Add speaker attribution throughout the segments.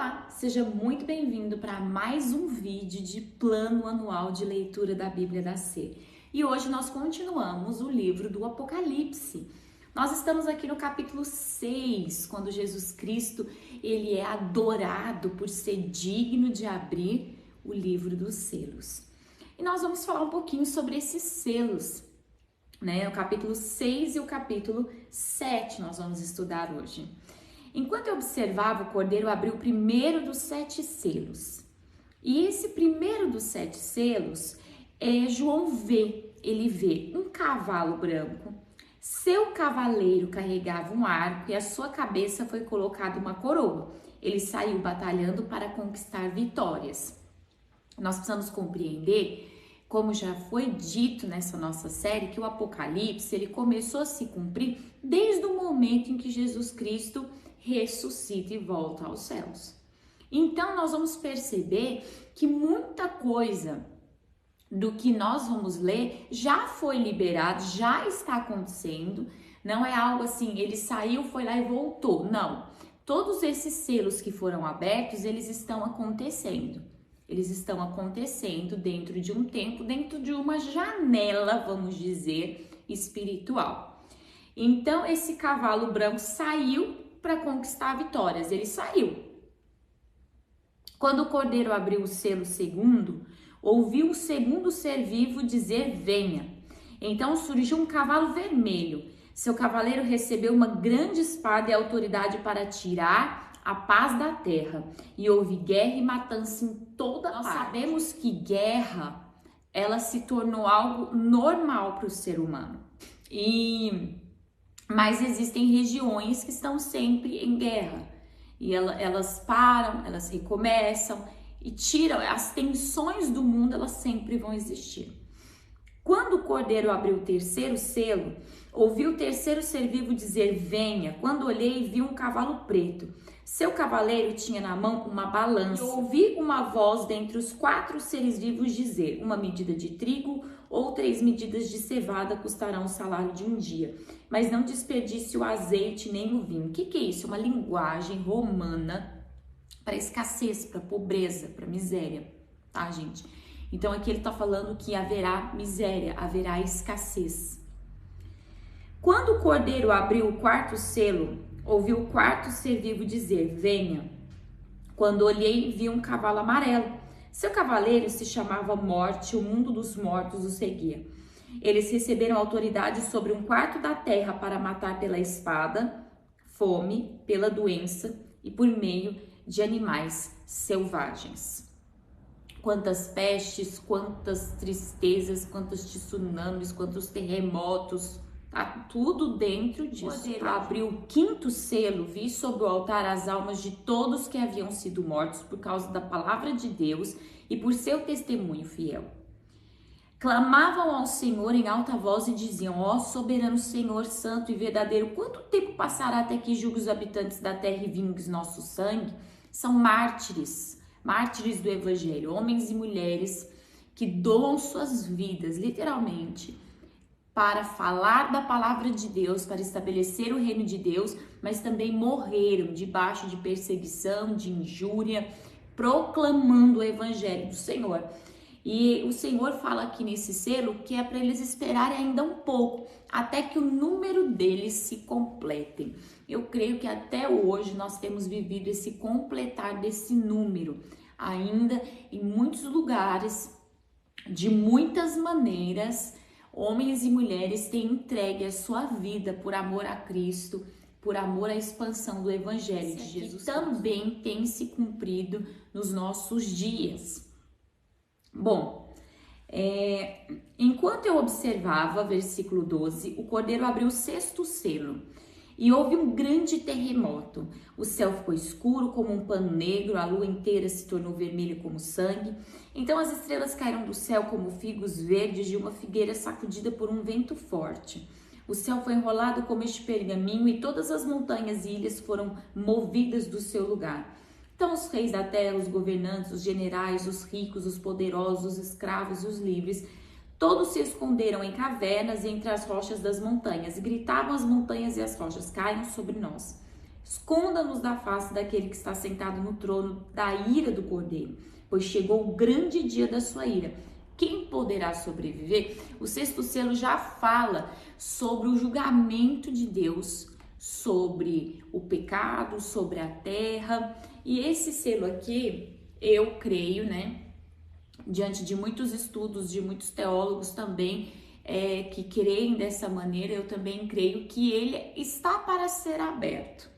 Speaker 1: Olá, seja muito bem-vindo para mais um vídeo de plano anual de leitura da Bíblia da C. E hoje nós continuamos o livro do Apocalipse. Nós estamos aqui no capítulo 6, quando Jesus Cristo ele é adorado por ser digno de abrir o livro dos selos. E nós vamos falar um pouquinho sobre esses selos, né? O capítulo 6 e o capítulo 7 nós vamos estudar hoje. Enquanto eu observava, o cordeiro abriu o primeiro dos 7 selos. E esse primeiro dos 7 selos, João vê, ele vê um cavalo branco, seu cavaleiro carregava um arco e a sua cabeça foi colocada uma coroa. Ele saiu batalhando para conquistar vitórias. Nós precisamos compreender, como já foi dito nessa nossa série, que o Apocalipse ele começou a se cumprir desde o momento em que Jesus Cristo ressuscita e volta aos céus. Então nós vamos perceber que muita coisa do que nós vamos ler já foi liberado, já está acontecendo, não é algo assim, ele saiu, foi lá e voltou, não. Todos esses selos que foram abertos, eles estão acontecendo. Eles estão acontecendo dentro de um tempo, dentro de uma janela, vamos dizer, espiritual. Então esse cavalo branco saiu para conquistar vitórias, ele saiu. Quando o cordeiro abriu o selo segundo, ouviu o segundo ser vivo dizer: venha. Então surgiu um cavalo vermelho. Seu cavaleiro recebeu uma grande espada e autoridade para tirar a paz da terra. E houve guerra e matança em toda parte. Nós sabemos que guerra, ela se tornou algo normal para o ser humano. Mas existem regiões que estão sempre em guerra e elas param, elas recomeçam e tiram as tensões do mundo, elas sempre vão existir. Quando o cordeiro abriu o terceiro selo, ouvi o terceiro ser vivo dizer: venha. Quando olhei, vi um cavalo preto. Seu cavaleiro tinha na mão uma balança. E ouvi uma voz dentre os 4 seres vivos dizer: uma medida de trigo ou 3 medidas de cevada custarão o salário de um dia. Mas não desperdice o azeite nem o vinho. O que é isso? Uma linguagem romana para escassez, para pobreza, para miséria, tá, gente? Então aqui ele tá falando que haverá miséria, haverá escassez. Quando o cordeiro abriu o 4º selo, ouvi o 4º ser vivo dizer: venha. Quando olhei, vi um cavalo amarelo. Seu cavaleiro se chamava Morte, o mundo dos mortos o seguia. Eles receberam autoridade sobre 1/4 da terra para matar pela espada, fome, pela doença e por meio de animais selvagens. Quantas pestes, quantas tristezas, quantos tsunamis, quantos terremotos, tá tudo dentro disso. Abriu o 5º selo, vi sobre o altar as almas de todos que haviam sido mortos por causa da palavra de Deus e por seu testemunho fiel. Clamavam ao Senhor em alta voz e diziam: ó soberano Senhor, santo e verdadeiro, quanto tempo passará até que julgue os habitantes da terra e vingue nosso sangue? São mártires do evangelho, homens e mulheres que doam suas vidas, literalmente, para falar da palavra de Deus, para estabelecer o reino de Deus, mas também morreram debaixo de perseguição, de injúria, proclamando o evangelho do Senhor. E o Senhor fala aqui nesse selo que é para eles esperarem ainda um pouco, até que o número deles se completem. Eu creio que até hoje nós temos vivido esse completar desse número, ainda em muitos lugares, de muitas maneiras. Homens e mulheres têm entregue a sua vida por amor a Cristo, por amor à expansão do Evangelho de Jesus. Também tem se cumprido nos nossos dias. Bom, enquanto eu observava, versículo 12, o cordeiro abriu o 6º selo e houve um grande terremoto. O céu ficou escuro como um pano negro, a lua inteira se tornou vermelha como sangue. Então as estrelas caíram do céu como figos verdes de uma figueira sacudida por um vento forte. O céu foi enrolado como este pergaminho e todas as montanhas e ilhas foram movidas do seu lugar. Então os reis da terra, os governantes, os generais, os ricos, os poderosos, os escravos e os livres, todos se esconderam em cavernas e entre as rochas das montanhas e gritavam às montanhas e às rochas: caiam sobre nós. Esconda-nos da face daquele que está sentado no trono da ira do Cordeiro, pois chegou o grande dia da sua ira. Quem poderá sobreviver? O sexto selo já fala sobre o julgamento de Deus, sobre o pecado, sobre a terra. E esse selo aqui, eu creio, né, diante de muitos estudos, de muitos teólogos também, que creem dessa maneira, eu também creio que ele está para ser aberto.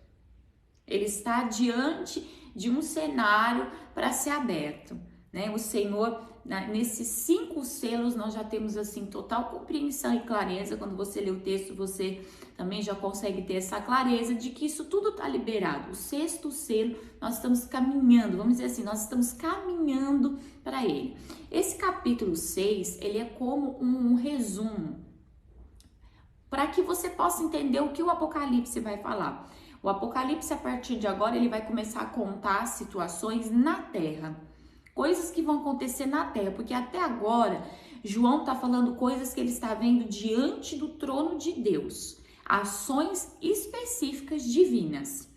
Speaker 1: Ele está diante de um cenário para ser aberto, né? O Senhor, nesses 5 selos, nós já temos assim total compreensão e clareza. Quando você lê o texto, você também já consegue ter essa clareza de que isso tudo está liberado. O sexto selo, nós estamos caminhando, vamos dizer assim, nós estamos caminhando para ele. Esse capítulo 6, ele é como um resumo, para que você possa entender o que o Apocalipse vai falar. O Apocalipse, a partir de agora, ele vai começar a contar situações na terra, coisas que vão acontecer na terra, porque até agora João está falando coisas que ele está vendo diante do trono de Deus, ações específicas divinas.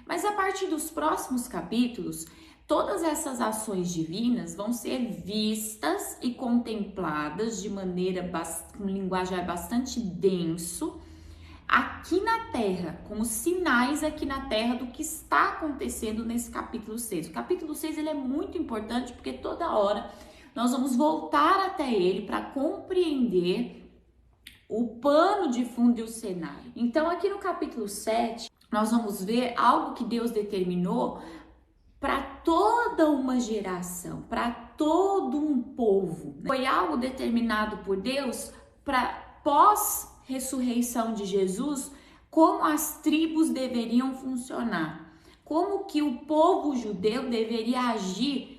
Speaker 1: Mas a partir dos próximos capítulos, todas essas ações divinas vão ser vistas e contempladas de maneira, com linguajar bastante denso, aqui na terra, como sinais aqui na terra do que está acontecendo nesse capítulo 6. O capítulo 6 ele é muito importante porque toda hora nós vamos voltar até ele para compreender o pano de fundo e o cenário. Então aqui no capítulo 7 nós vamos ver algo que Deus determinou para toda uma geração, para todo um povo. Foi algo determinado por Deus para pós-ressurreição de Jesus, como as tribos deveriam funcionar, como que o povo judeu deveria agir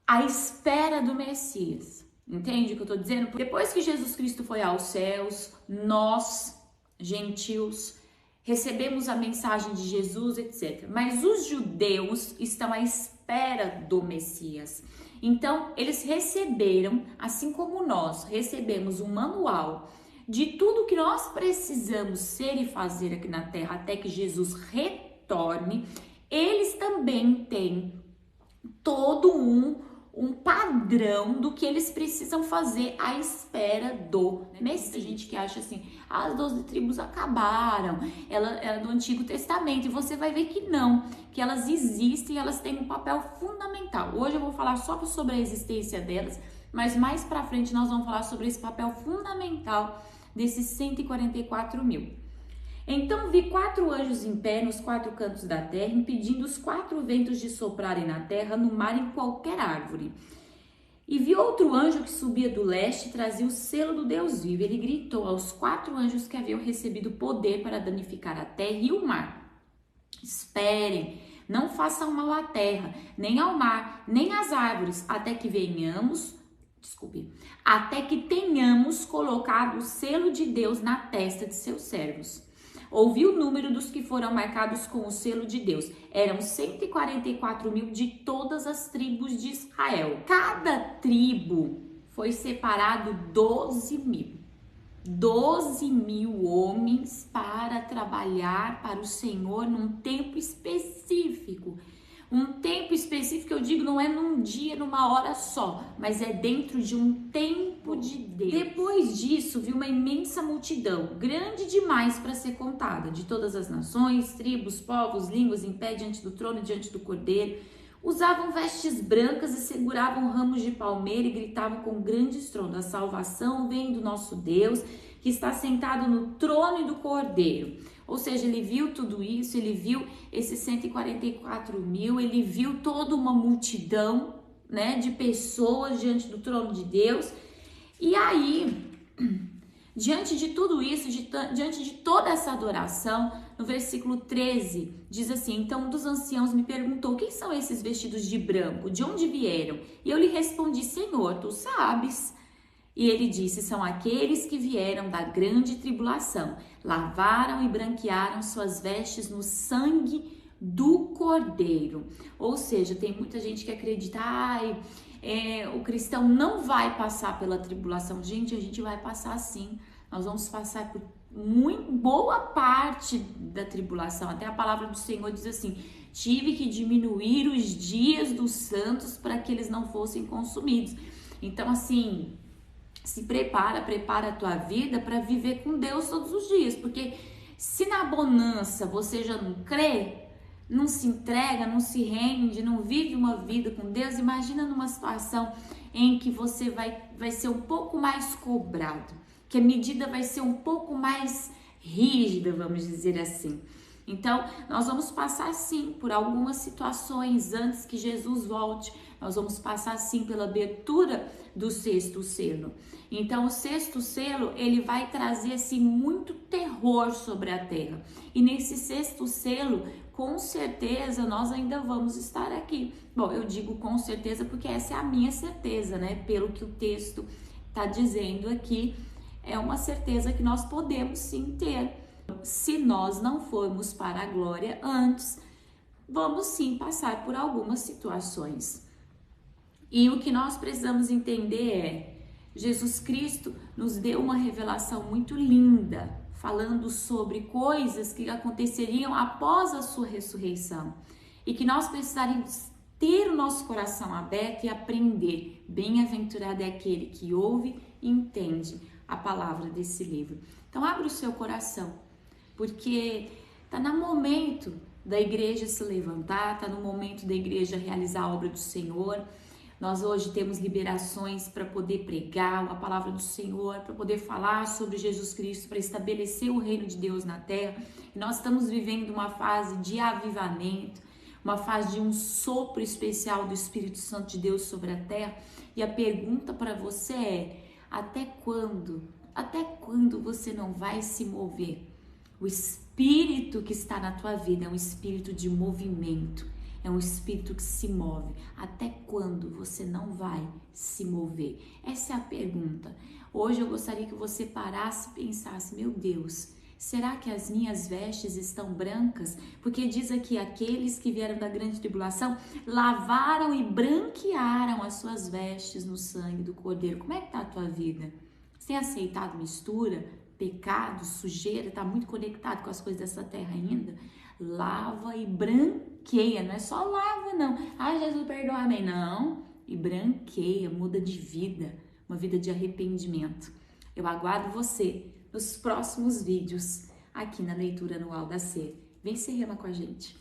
Speaker 1: à espera do Messias. Entende o que eu estou dizendo? Depois que Jesus Cristo foi aos céus, nós, gentios, recebemos a mensagem de Jesus, etc. Mas os judeus estão à espera do Messias. Então, eles receberam, assim como nós recebemos um manual de tudo que nós precisamos ser e fazer aqui na terra até que Jesus retorne, eles também têm todo um padrão do que eles precisam fazer à espera do Messias. Tem gente que acha assim, as 12 tribos acabaram, ela é do Antigo Testamento, e você vai ver que não, que elas existem, elas têm um papel fundamental. Hoje eu vou falar só sobre a existência delas, mas mais pra frente nós vamos falar sobre esse papel fundamental desses 144 mil. Então vi 4 anjos em pé nos 4 cantos da terra, impedindo os 4 ventos de soprarem na terra, no mar, em qualquer árvore. E vi outro anjo que subia do leste e trazia o selo do Deus vivo. Ele gritou aos 4 anjos que haviam recebido poder para danificar a terra e o mar: esperem, não façam mal à terra, nem ao mar, nem às árvores, até que tenhamos colocado o selo de Deus na testa de seus servos. Ouvi o número dos que foram marcados com o selo de Deus. Eram 144 mil de todas as tribos de Israel. Cada tribo foi separado 12 mil. 12 mil homens para trabalhar para o Senhor num tempo específico. Um tempo específico, eu digo, não é num dia, numa hora só, mas é dentro de um tempo de Deus. Depois disso, vi uma imensa multidão, grande demais para ser contada, de todas as nações, tribos, povos, línguas, em pé diante do trono e diante do Cordeiro. Usavam vestes brancas e seguravam ramos de palmeira e gritavam com grande estrondo: a salvação vem do nosso Deus, que está sentado no trono e do Cordeiro. Ou seja, ele viu tudo isso, ele viu esses 144 mil, ele viu toda uma multidão, né, de pessoas diante do trono de Deus. E aí, diante de tudo isso, diante de toda essa adoração, no versículo 13, diz assim: então um dos anciãos me perguntou: quem são esses vestidos de branco? De onde vieram? E eu lhe respondi: Senhor, tu sabes. E ele disse: são aqueles que vieram da grande tribulação, lavaram e branquearam suas vestes no sangue do Cordeiro. Ou seja, tem muita gente que acredita: o cristão não vai passar pela tribulação. Gente, a gente vai passar sim. Nós vamos passar por muito boa parte da tribulação. Até a palavra do Senhor diz assim: tive que diminuir os dias dos santos para que eles não fossem consumidos. Então, assim, se prepara a tua vida para viver com Deus todos os dias, porque se na bonança você já não crê, não se entrega, não se rende, não vive uma vida com Deus, imagina numa situação em que você vai ser um pouco mais cobrado, que a medida vai ser um pouco mais rígida, vamos dizer assim. Então, nós vamos passar sim por algumas situações antes que Jesus volte. Nós vamos passar sim pela abertura do sexto selo. Então, o sexto selo, ele vai trazer assim muito terror sobre a terra. E nesse sexto selo, com certeza nós ainda vamos estar aqui. Bom, eu digo com certeza porque essa é a minha certeza, né? Pelo que o texto está dizendo aqui, é uma certeza que nós podemos sim ter. Se nós não formos para a glória antes, vamos sim passar por algumas situações. E o que nós precisamos entender é: Jesus Cristo nos deu uma revelação muito linda, falando sobre coisas que aconteceriam após a sua ressurreição e que nós precisaríamos ter o nosso coração aberto e aprender. Bem-aventurado é aquele que ouve e entende a palavra desse livro. Então, abre o seu coração, porque está no momento da igreja se levantar, está no momento da igreja realizar a obra do Senhor. Nós hoje temos liberações para poder pregar a palavra do Senhor, para poder falar sobre Jesus Cristo, para estabelecer o reino de Deus na terra. E nós estamos vivendo uma fase de avivamento, uma fase de um sopro especial do Espírito Santo de Deus sobre a terra. E a pergunta para você é: até quando? Até quando você não vai se mover? O espírito que está na tua vida é um espírito de movimento, é um espírito que se move. Até quando você não vai se mover? Essa é a pergunta. Hoje eu gostaria que você parasse e pensasse: meu Deus, será que as minhas vestes estão brancas? Porque diz aqui: aqueles que vieram da grande tribulação lavaram e branquearam as suas vestes no sangue do Cordeiro. Como é que está a tua vida? Você tem aceitado mistura, pecado, sujeira? Está muito conectado com as coisas dessa terra ainda? Lava e branqueia, não é só lava não. Ah, Jesus perdoa, amém. Não, e branqueia, muda de vida, uma vida de arrependimento. Eu aguardo você nos próximos vídeos aqui na leitura anual da C. Vem se rema com a gente.